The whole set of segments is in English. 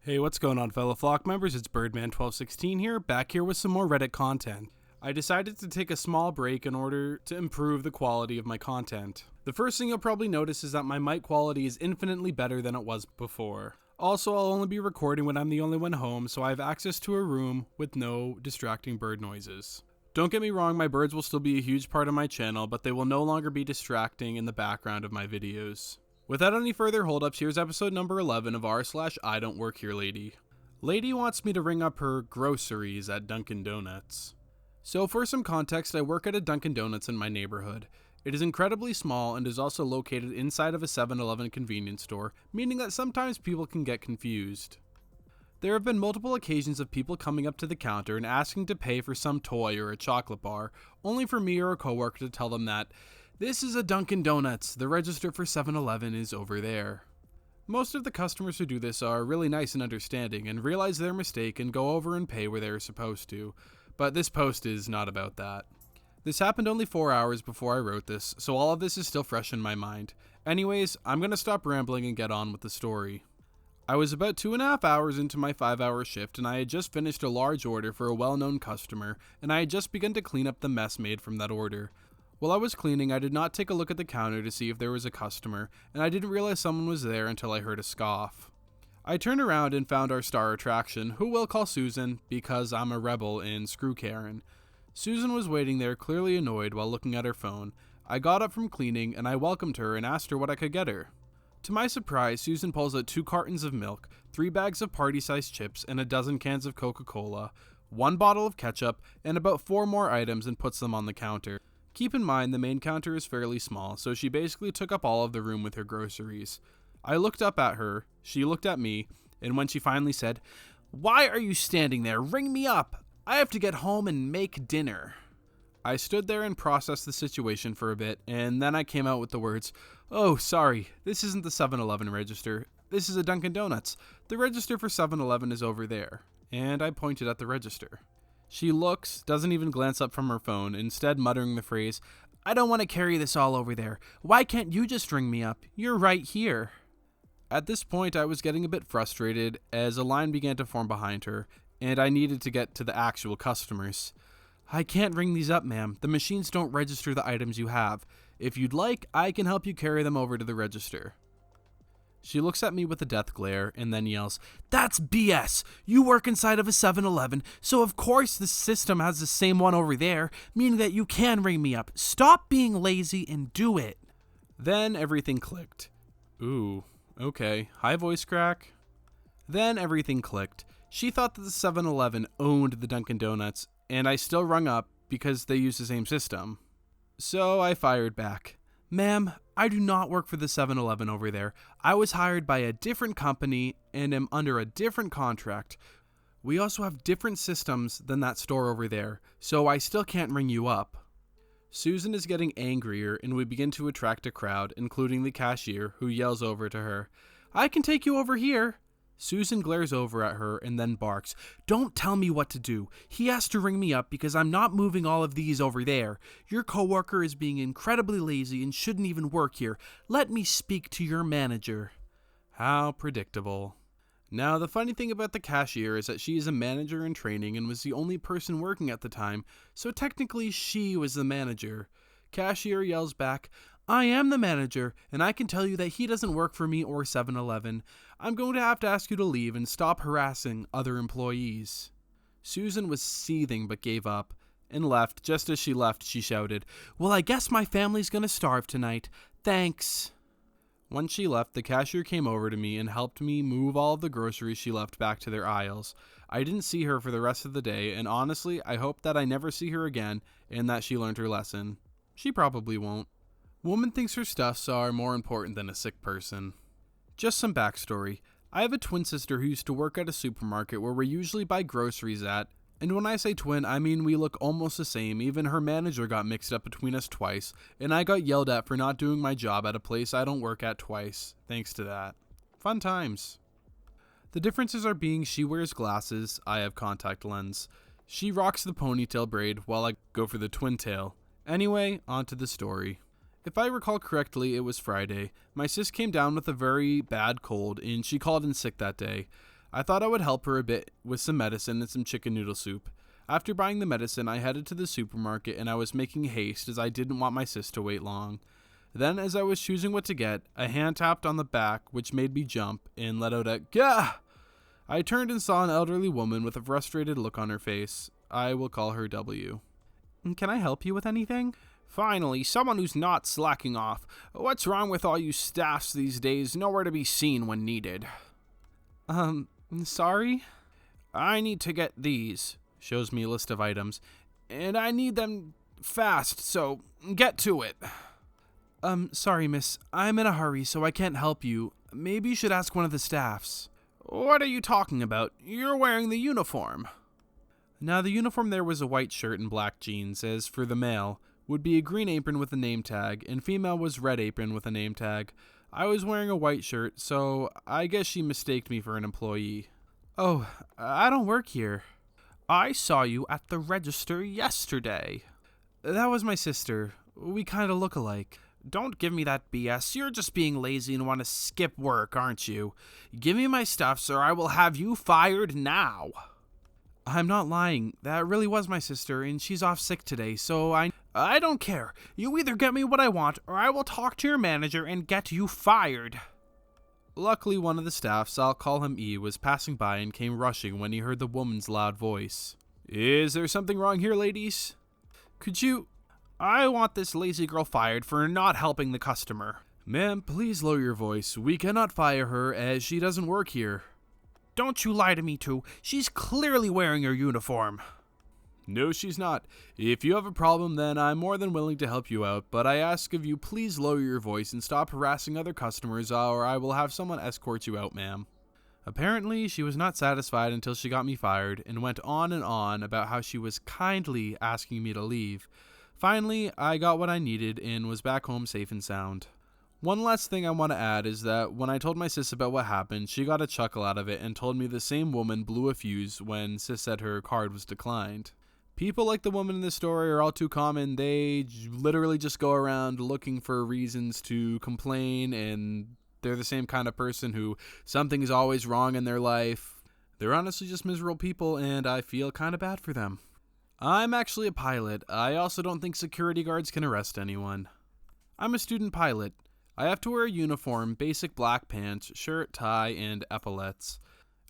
Hey, what's going on, fellow flock members? It's Birdman1216 here, back here with some more Reddit content. I decided to take a small break in order to improve the quality of my content. The first thing you'll probably notice is that my mic quality is infinitely better than it was before. Also, I'll only be recording when I'm the only one home, so I have access to a room with no distracting bird noises. Don't get me wrong, my birds will still be a huge part of my channel, but they will no longer be distracting in the background of my videos. Without any further holdups, here's episode number 11 of r/IDontWorkHereLady. Lady wants me to ring up her groceries at Dunkin' Donuts. So for some context, I work at a Dunkin' Donuts in my neighborhood. It is incredibly small and is also located inside of a 7-Eleven convenience store, meaning that sometimes people can get confused. There have been multiple occasions of people coming up to the counter and asking to pay for some toy or a chocolate bar, only for me or a coworker to tell them that this is a Dunkin' Donuts, the register for 7-Eleven is over there. Most of the customers who do this are really nice and understanding and realize their mistake and go over and pay where they're supposed to, but this post is not about that. This happened only 4 hours before I wrote this, so all of this is still fresh in my mind. Anyways, I'm gonna stop rambling and get on with the story. I was about 2.5 hours into my 5-hour shift and I had just finished a large order for a well-known customer, and I had just begun to clean up the mess made from that order. While I was cleaning, I did not take a look at the counter to see if there was a customer, and I didn't realize someone was there until I heard a scoff. I turned around and found our star attraction, who we'll call Susan because I'm a rebel in Screw Karen. Susan was waiting there, clearly annoyed while looking at her phone. I got up from cleaning and I welcomed her and asked her what I could get her. To my surprise, Susan pulls out 2 cartons of milk, 3 bags of party-sized chips, and a dozen cans of Coca-Cola, 1 bottle of ketchup, and about 4 more items and puts them on the counter. Keep in mind, the main counter is fairly small, so she basically took up all of the room with her groceries. I looked up at her, she looked at me, and when she finally said, "Why are you standing there? Ring me up! I have to get home and make dinner." I stood there and processed the situation for a bit, and then I came out with the words, "Oh, sorry, this isn't the 7-Eleven register. This is a Dunkin' Donuts. The register for 7-Eleven is over there." And I pointed at the register. She looks, doesn't even glance up from her phone, instead muttering the phrase, "I don't want to carry this all over there. Why can't you just ring me up? You're right here." At this point, I was getting a bit frustrated as a line began to form behind her, and I needed to get to the actual customers. "I can't ring these up, ma'am. The machines don't register the items you have. If you'd like, I can help you carry them over to the register." She looks at me with a death glare and then yells, "That's BS! You work inside of a 7-Eleven, so of course the system has the same one over there, meaning that you can ring me up. Stop being lazy and do it." Then everything clicked. Ooh, okay. Hi, voice crack. Then everything clicked. She thought that the 7-Eleven owned the Dunkin' Donuts, and I still rung up because they use the same system. So I fired back. "Ma'am, I do not work for the 7-Eleven over there. I was hired by a different company and am under a different contract. We also have different systems than that store over there, so I still can't ring you up." Susan is getting angrier and we begin to attract a crowd, including the cashier, who yells over to her, "I can take you over here." Susan glares over at her and then barks, "Don't tell me what to do. He has to ring me up because I'm not moving all of these over there. Your coworker is being incredibly lazy and shouldn't even work here. Let me speak to your manager." How predictable. Now, the funny thing about the cashier is that she is a manager in training and was the only person working at the time, so technically she was the manager. Cashier yells back, "I am the manager, and I can tell you that he doesn't work for me or 7-Eleven. I'm going to have to ask you to leave and stop harassing other employees." Susan was seething but gave up and left. Just as she left, she shouted, "Well, I guess my family's gonna starve tonight. Thanks." Once she left, the cashier came over to me and helped me move all of the groceries she left back to their aisles. I didn't see her for the rest of the day, and honestly, I hope that I never see her again and that she learned her lesson. She probably won't. Woman thinks her stuffs are more important than a sick person. Just some backstory. I have a twin sister who used to work at a supermarket where we usually buy groceries at, and when I say twin, I mean we look almost the same. Even her manager got mixed up between us twice, and I got yelled at for not doing my job at a place I don't work at twice, thanks to that. Fun times. The differences are being she wears glasses, I have contact lens. She rocks the ponytail braid while I go for the twin tail. Anyway, on to the story. If I recall correctly, it was Friday. My sis came down with a very bad cold, and she called in sick that day. I thought I would help her a bit with some medicine and some chicken noodle soup. After buying the medicine, I headed to the supermarket and I was making haste as I didn't want my sis to wait long. Then, as I was choosing what to get, a hand tapped on the back, which made me jump and let out a "Gah!" I turned and saw an elderly woman with a frustrated look on her face. I will call her W. Can I help you with anything? Finally, someone who's not slacking off. What's wrong with all you staffs these days? Nowhere to be seen when needed. Sorry? I need to get these. Shows me a list of items. And I need them fast, so get to it. Sorry, miss. I'm in a hurry, so I can't help you. Maybe you should ask one of the staffs. What are you talking about? You're wearing the uniform. Now, the uniform there was a white shirt and black jeans, as for the male, would be a green apron with a name tag, and female was red apron with a name tag. I was wearing a white shirt, so I guess she mistaked me for an employee. Oh, I don't work here. I saw you at the register yesterday. That was my sister. We kind of look alike. Don't give me that BS. You're just being lazy and want to skip work, aren't you? Give me my stuff, sir. I will have you fired now. I'm not lying. That really was my sister, and she's off sick today, so I don't care. You either get me what I want, or I will talk to your manager and get you fired. Luckily, one of the staffs, I'll call him E, was passing by and came rushing when he heard the woman's loud voice. Is there something wrong here, ladies? I want this lazy girl fired for not helping the customer. Ma'am, please lower your voice. We cannot fire her as she doesn't work here. Don't you lie to me too. She's clearly wearing her uniform. No, she's not. If you have a problem, then I'm more than willing to help you out, but I ask of you please lower your voice and stop harassing other customers, or I will have someone escort you out, ma'am. Apparently, she was not satisfied until she got me fired and went on and on about how she was kindly asking me to leave. Finally, I got what I needed and was back home safe and sound. One last thing I want to add is that when I told my sis about what happened, she got a chuckle out of it and told me the same woman blew a fuse when sis said her card was declined. People like the woman in this story are all too common. They literally just go around looking for reasons to complain, and they're the same kind of person who something is always wrong in their life. They're honestly just miserable people, and I feel kind of bad for them. I'm actually a pilot. I also don't think security guards can arrest anyone. I'm a student pilot. I have to wear a uniform, basic black pants, shirt, tie, and epaulets.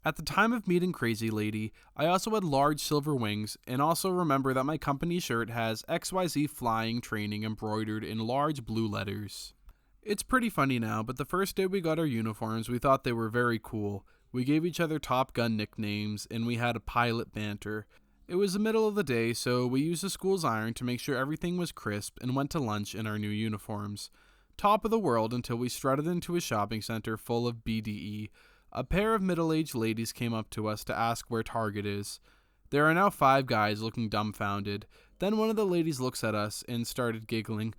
At the time of meeting Crazy Lady, I also had large silver wings, and also remember that my company shirt has XYZ flying training embroidered in large blue letters. It's pretty funny now, but the first day we got our uniforms, we thought they were very cool. We gave each other Top Gun nicknames, and we had a pilot banter. It was the middle of the day, so we used the school's iron to make sure everything was crisp and went to lunch in our new uniforms. Top of the world until we strutted into a shopping center full of BDE. A pair of middle-aged ladies came up to us to ask where Target is. There are now 5 guys looking dumbfounded. Then one of the ladies looks at us and started giggling.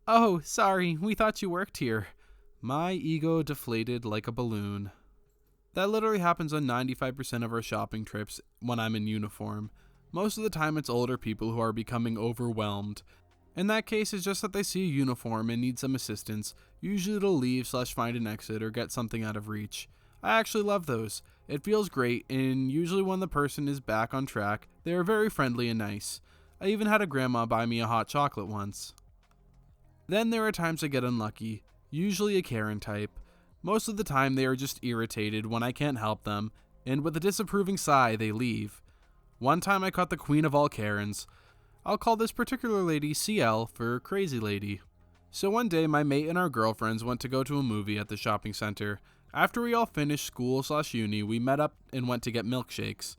Oh, sorry, we thought you worked here. My ego deflated like a balloon. That literally happens on 95% of our shopping trips when I'm in uniform. Most of the time it's older people who are becoming overwhelmed. In that case, it's just that they see a uniform and need some assistance. Usually they'll leave/find an exit or get something out of reach. I actually love those. It feels great, and usually when the person is back on track, they are very friendly and nice. I even had a grandma buy me a hot chocolate once. Then there are times I get unlucky, usually a Karen type. Most of the time they are just irritated when I can't help them, and with a disapproving sigh they leave. One time I caught the queen of all Karens. I'll call this particular lady CL for Crazy Lady. So one day my mate and our girlfriends went to go to a movie at the shopping center. After we all finished school/uni, we met up and went to get milkshakes.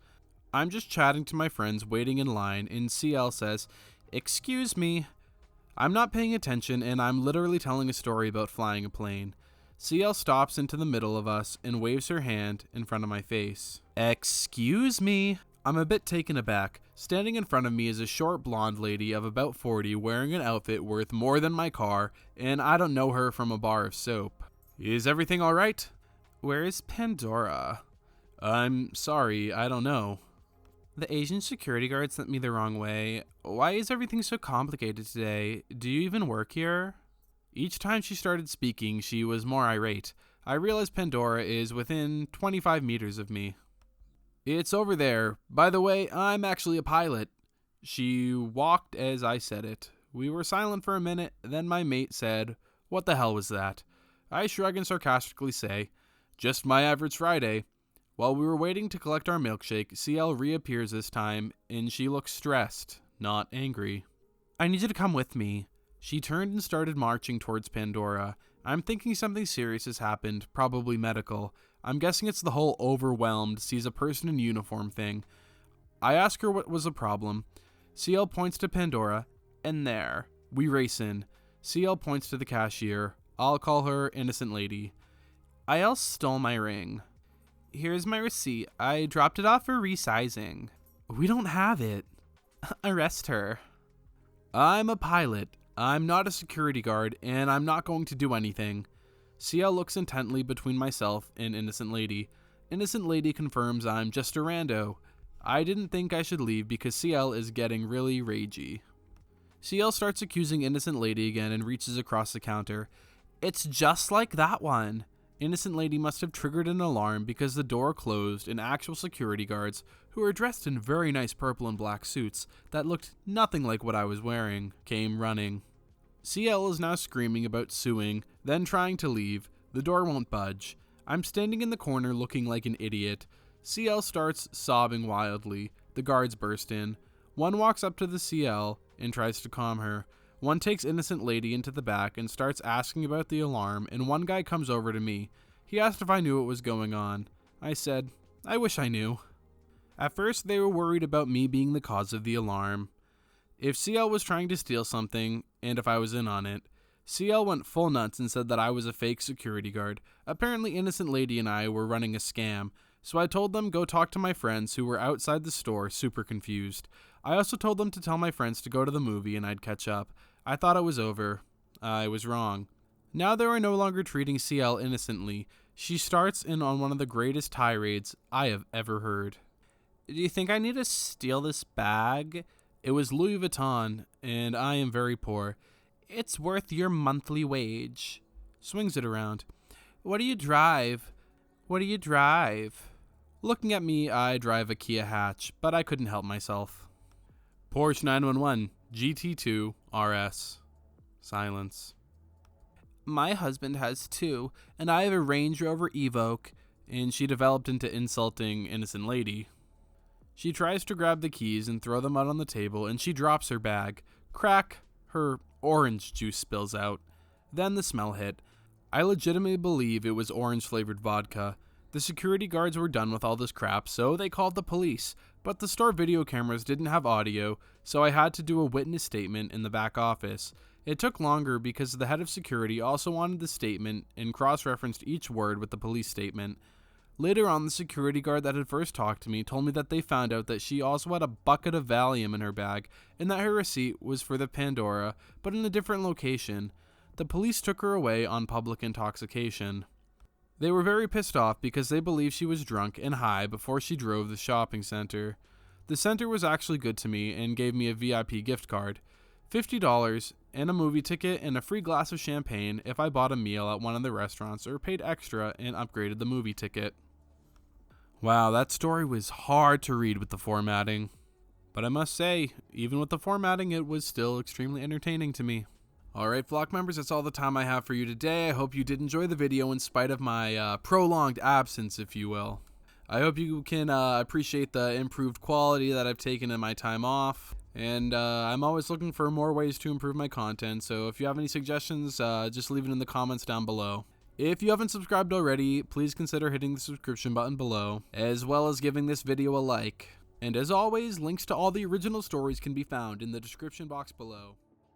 I'm just chatting to my friends waiting in line, and CL says, "Excuse me." I'm not paying attention, and I'm literally telling a story about flying a plane. CL stops into the middle of us and waves her hand in front of my face. "Excuse me." I'm a bit taken aback. Standing in front of me is a short blonde lady of about 40 wearing an outfit worth more than my car, and I don't know her from a bar of soap. Is everything alright? Where is Pandora? I'm sorry, I don't know. The Asian security guard sent me the wrong way. Why is everything so complicated today? Do you even work here? Each time she started speaking, she was more irate. I realized Pandora is within 25 meters of me. It's over there. By the way, I'm actually a pilot. She walked as I said it. We were silent for a minute, then my mate said, "What the hell was that?" I shrug and sarcastically say, "Just my average Friday." While we were waiting to collect our milkshake, CL reappears this time, and she looks stressed, not angry. "I need you to come with me." She turned and started marching towards Pandora. I'm thinking something serious has happened, probably medical. I'm guessing it's the whole overwhelmed, sees a person in uniform thing. I ask her what was the problem. CL points to Pandora, and there. We race in. CL points to the cashier. I'll call her Innocent Lady. I else stole my ring. Here's my receipt. I dropped it off for resizing. We don't have it. Arrest her. I'm a pilot. I'm not a security guard, and I'm not going to do anything. CL looks intently between myself and Innocent Lady. Innocent Lady confirms I'm just a rando. I didn't think I should leave because CL is getting really ragey. CL starts accusing Innocent Lady again and reaches across the counter. It's just like that one. Innocent Lady must have triggered an alarm because the door closed and actual security guards, who were dressed in very nice purple and black suits that looked nothing like what I was wearing, came running. CL is now screaming about suing, then trying to leave. The door won't budge. I'm standing in the corner looking like an idiot. CL starts sobbing wildly. The guards burst in. One walks up to the CL and tries to calm her. One takes Innocent Lady into the back and starts asking about the alarm, and one guy comes over to me. He asked if I knew what was going on. I said, I wish I knew. At first, they were worried about me being the cause of the alarm. If CL was trying to steal something, and if I was in on it, CL went full nuts and said that I was a fake security guard. Apparently, Innocent Lady and I were running a scam, so I told them go talk to my friends who were outside the store super confused. I also told them to tell my friends to go to the movie and I'd catch up. I thought it was over. I was wrong. Now they are no longer treating CL innocently. She starts in on one of the greatest tirades I have ever heard. Do you think I need to steal this bag? It was Louis Vuitton, and I am very poor. It's worth your monthly wage. Swings it around. What do you drive? What do you drive? Looking at me, I drive a Kia Hatch, but I couldn't help myself. Porsche 911, GT2, RS. Silence. My husband has two, and I have a Range Rover Evoque, and she developed into insulting Innocent Lady. She tries to grab the keys and throw them out on the table, and she drops her bag. Crack, her orange juice spills out. Then the smell hit. I legitimately believe it was orange-flavored vodka. The security guards were done with all this crap, so they called the police. But the store video cameras didn't have audio, so I had to do a witness statement in the back office. It took longer because the head of security also wanted the statement and cross-referenced each word with the police statement. Later on, the security guard that had first talked to me told me that they found out that she also had a bucket of Valium in her bag and that her receipt was for the Pandora, but in a different location. The police took her away on public intoxication. They were very pissed off because they believed she was drunk and high before she drove the shopping center. The center was actually good to me and gave me a VIP gift card, $50, and a movie ticket and a free glass of champagne if I bought a meal at one of the restaurants or paid extra and upgraded the movie ticket. Wow, that story was hard to read with the formatting. But I must say, even with the formatting, it was still extremely entertaining to me. Alright, flock members, that's all the time I have for you today. I hope you did enjoy the video in spite of my prolonged absence, if you will. I hope you can appreciate the improved quality that I've taken in my time off. And I'm always looking for more ways to improve my content, so if you have any suggestions, just leave it in the comments down below. If you haven't subscribed already, please consider hitting the subscription button below, as well as giving this video a like. And as always, links to all the original stories can be found in the description box below.